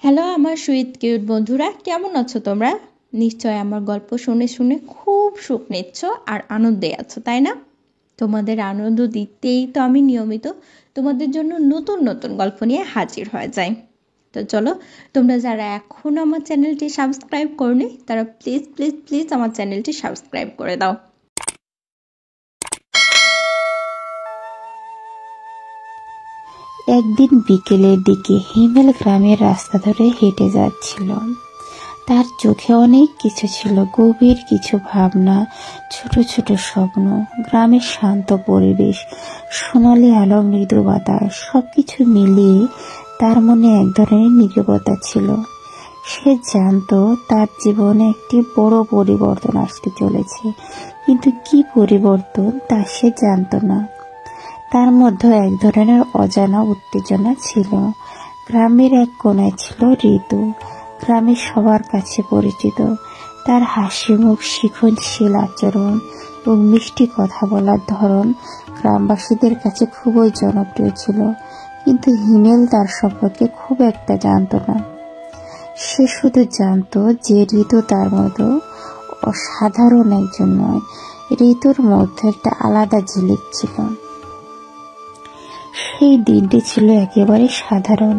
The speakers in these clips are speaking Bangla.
হ্যালো আমার সুইট কিউট বন্ধুরা, কেমন আছো তোমরা? নিশ্চয় আমার গল্প শুনে শুনে খুব সুখ নিচ্ছ আর আনন্দে আছো, তাই না? তোমাদের আনন্দ দিতেই তো আমি নিয়মিত তোমাদের জন্য নতুন নতুন গল্প নিয়ে হাজির হয়ে যাই। তো চলো, তোমরা যারা এখনও আমার চ্যানেলটি সাবস্ক্রাইব করনি তারা প্লিজ প্লিজ প্লিজ আমার চ্যানেলটি সাবস্ক্রাইব করে দাও। একদিন বিকেলের দিকে হিমেল গ্রামের রাস্তা ধরে হেঁটে যাচ্ছিল। তার চোখে অনেক কিছু ছিল, গভীর কিছু ভাবনা, ছোট ছোট স্বপ্ন। গ্রামের শান্ত পরিবেশ, সোনালি আলো, মৃদু বাতাস, সবকিছু মিলিয়ে তার মনে এক ধরনের নীরবতা ছিল। সে জানতো তার জীবনে একটি বড় পরিবর্তন আসতে চলেছে, কিন্তু কি পরিবর্তন তা সে জানতো না। তার মধ্যে এক ধরনের অজানা উত্তেজনা ছিল। গ্রামের এক কোণায় ছিল ঋতু, গ্রামের সবার কাছে পরিচিত। তার হাসি মুখ, শিখনশীল আচরণ এবং মিষ্টি কথা বলার ধরন গ্রামবাসীদের কাছে খুবই জনপ্রিয় ছিল। কিন্তু হিমেল তার সম্পর্কে খুব একটা জানতো না। সে শুধু জানতো যে ঋতু তার মতো অসাধারণ একজন নয়। ঋতুর মধ্যে একটা আলাদা ঝিলিক ছিল। সেই দিনটি ছিল একেবারে সাধারণ,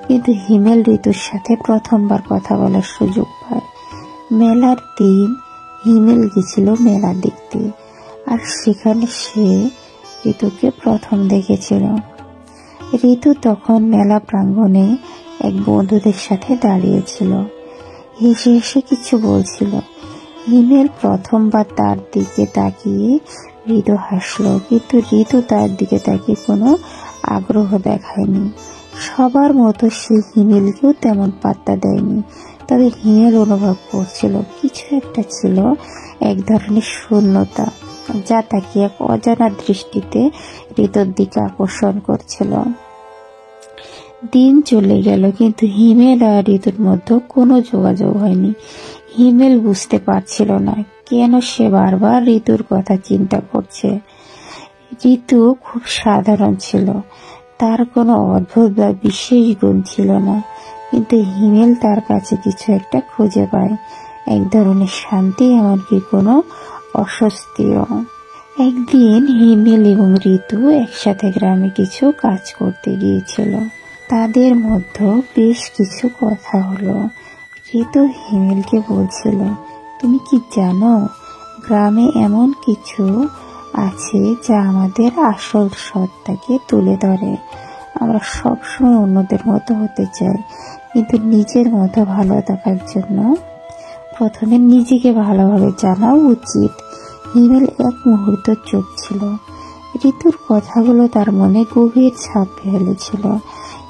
কিন্তু হিমেল ঋতুর সাথে প্রথমবার কথা বলার সুযোগ পায়। মেলার দিন হিমেল গেছিল মেলা দেখতে, আর সেখানে সে ঋতুকে প্রথম দেখেছিল। ঋতু তখন মেলা প্রাঙ্গণে এক বন্ধুদের সাথে দাঁড়িয়েছিল, হেসে হেসে কিছু বলছিল। হিমেল প্রথমবার তার দিকে তাকিয়ে ঋতু হাসলো, কিন্তু ঋতু তার দিকে তাকিয়ে কোনো আগ্রহ দেখায়নি। সবার মতো সে হিমেলকেও তেমন পাত্তা দেয়নি। তবে হিমেল অনুভব করছিল কিছু একটা ছিল, এক ধরনের শূন্যতা, যা তাকে এক অজানা দৃষ্টিতে ঋতুর দিকে আকর্ষণ করছিল। দিন চলে গেল, কিন্তু হিমেল আর ঋতুর মধ্যে কোনো যোগাযোগ হয়নি। হিমেল বুঝতে পারছিল না কেন সে বারবার ঋতুর কথা চিন্তা করছে। ঋতু খুব সাধারণ ছিল, তার কোনো অদ্ভুত বা বিশেষ গুণ ছিল না, কিন্তু হিমেল তার কাছে কিছু একটা খুঁজে পায়, এক ধরনের শান্তি, এমনকি কোনো অস্বস্তিও। একদিন হিমেল এবং ঋতু একসাথে গ্রামে কিছু কাজ করতে গিয়েছিল। তাদের মধ্যে বেশ কিছু কথা হলো। ঋতু হিমেলকে বলছিল, তুমি কি জানো, গ্রামে এমন কিছু আছে যা আমাদের আসল সত্তাকে তুলে ধরে। আমরা সবসময় অন্যদের মতো হতে চাই, কিন্তু নিজের মতো ভালো থাকার জন্য প্রথমে নিজেকে ভালোভাবে জানা উচিত। হিমেল এক মুহূর্ত চুপ ছিল। ঋতুর কথাগুলো তার মনে গভীর ছাপ ফেলেছিল।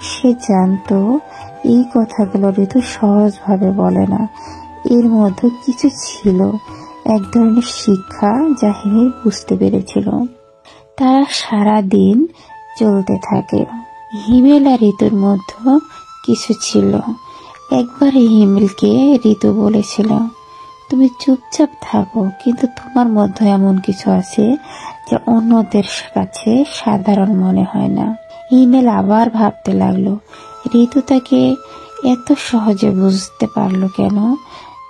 সে জানতো এই কথাগুলো ঋতু সহজভাবে বলে না, এর মধ্যে কিছু ছিল, এক ধরনের শিক্ষা যা হিমেল বুঝতে পেরেছিল। তারা সারা দিন চলতে থাকে। হিমেল আর ঋতুর মধ্যে কিছু ছিল। একবার হিমেলকে ঋতু বলেছিল, তুমি চুপচাপ থাকো, কিন্তু তোমার মধ্যে এমন কিছু আছে যা অন্যদের কাছে সাধারণ মনে হয় না। হিমেল আবার ভাবতে লাগলো, ঋতু তাকে এত সহজে বুঝতে পারলো কেন?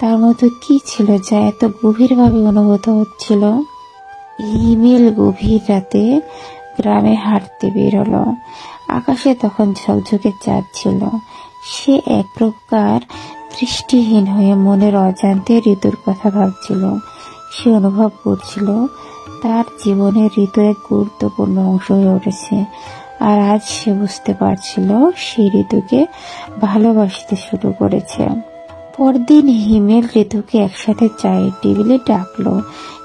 তার মধ্যে কি ছিল যা এত গভীরভাবে অনুভূত হচ্ছিল? হিমেল গভীর রাতে গ্রামে হাঁটতে বেরোলো। আকাশে তখন ঝকঝকে চাঁদ ছিল। সে এক প্রকার দৃষ্টিহীন হয়ে মনের অজান্তে ঋতুর কথা ভাবছিল। সে অনুভব করছিল তার জীবনে ঋতু এক গুরুত্বপূর্ণ অংশ হয়ে উঠেছে, আর আজ সে বুঝতে পারছিল সে ঋতুকে ভালোবাসতে শুরু করেছে। পরদিন হিমেল ঋতুকে একসাথে চায়ের টেবিলে ডাকলো।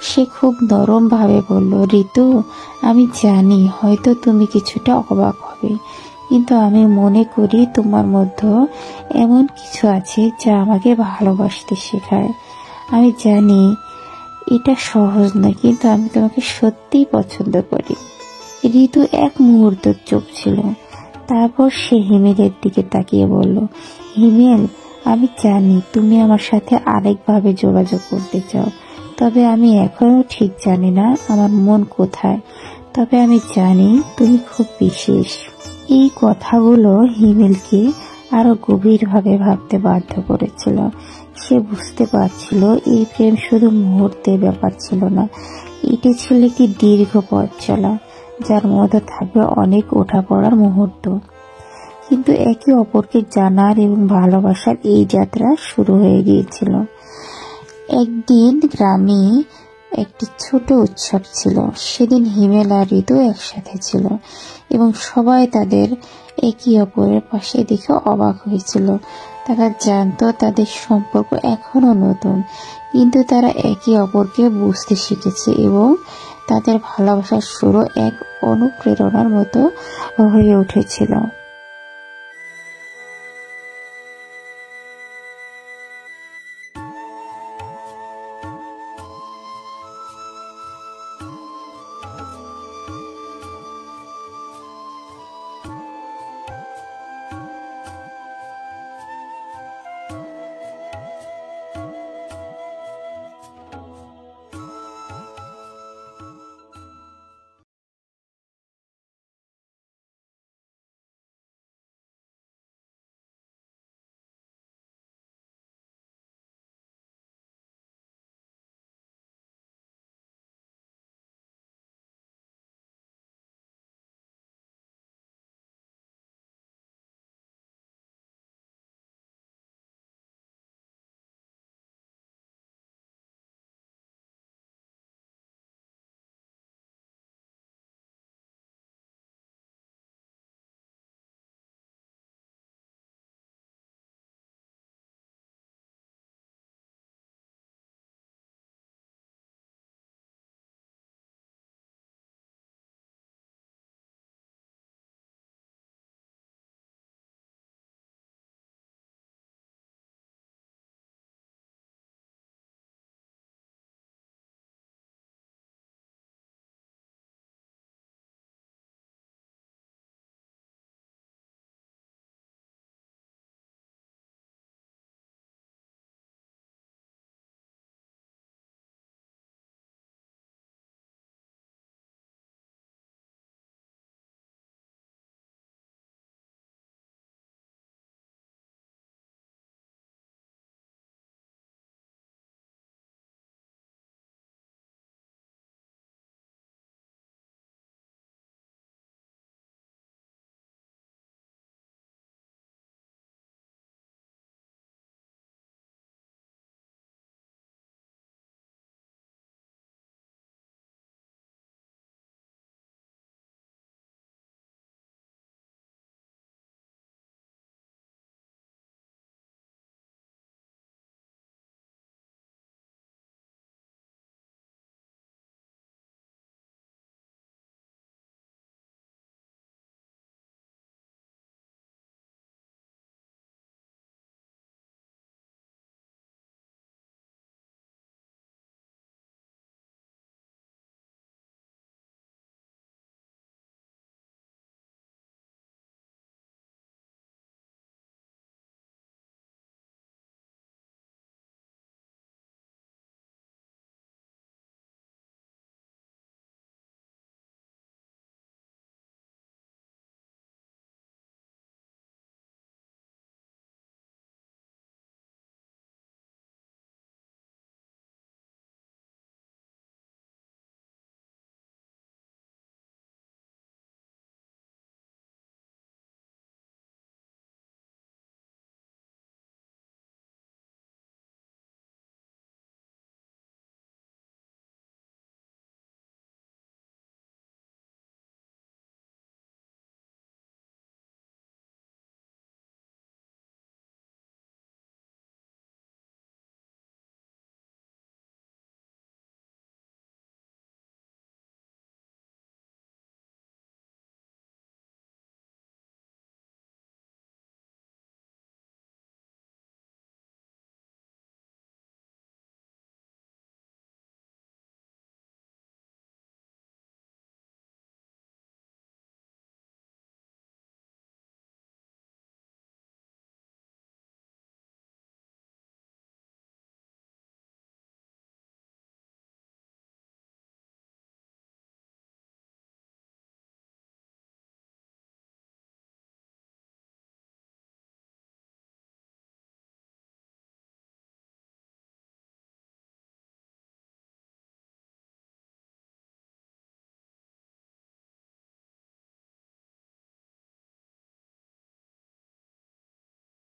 সে খুব নরম ভাবে বলল, ঋতু, আমি জানি হয়তো তুমি কিছুটা অবাক হবে, কিন্তু আমি মনে করি তোমার মধ্যে এমন কিছু আছে যা আমাকে ভালোবাসতে শেখায়। আমি জানি এটা সহজ নয়, কিন্তু আমি তোমাকে সত্যিই পছন্দ করি। ঋতু এক মুহূর্ত চুপ ছিল, তারপর সে হিমেলের দিকে তাকিয়ে বলল, হিমেল, আমি জানি তুমি আমার সাথে আরেকভাবে যোগাযোগ করতে চাও, তবে আমি এখনো ঠিক জানি না আমার মন কোথায়। তবে আমি জানি তুমি খুব বিশেষ। এই কথাগুলো হিমেলকে আরো গভীরভাবে ভাবতে বাধ্য করেছিল। সে বুঝতে পারছিল এই প্রেম শুধু মুহূর্তের ব্যাপার ছিল না, এটি ছিল একটি দীর্ঘ পথ চলা, যার মধ্যে থাকবে অনেক ওঠা পড়ার মুহূর্ত। কিন্তু একে অপরকে জানার এবং ভালোবাসার এই যাত্রা শুরু হয়ে গিয়েছিল। একদিন গ্রামে একটি ছোট উৎসব ছিল। সেদিন হিমেল আর ঋতু একসাথে ছিল এবং সবাই তাদের একে অপরের পাশে দেখে অবাক হয়েছিল। তারা জানতো তাদের সম্পর্ক এখনো নতুন, কিন্তু তারা একে অপরকে বুঝতে শিখেছে এবং তাদের ভালোবাসার শুরু এক অনুপ্রেরণার মতো হয়ে উঠেছিল।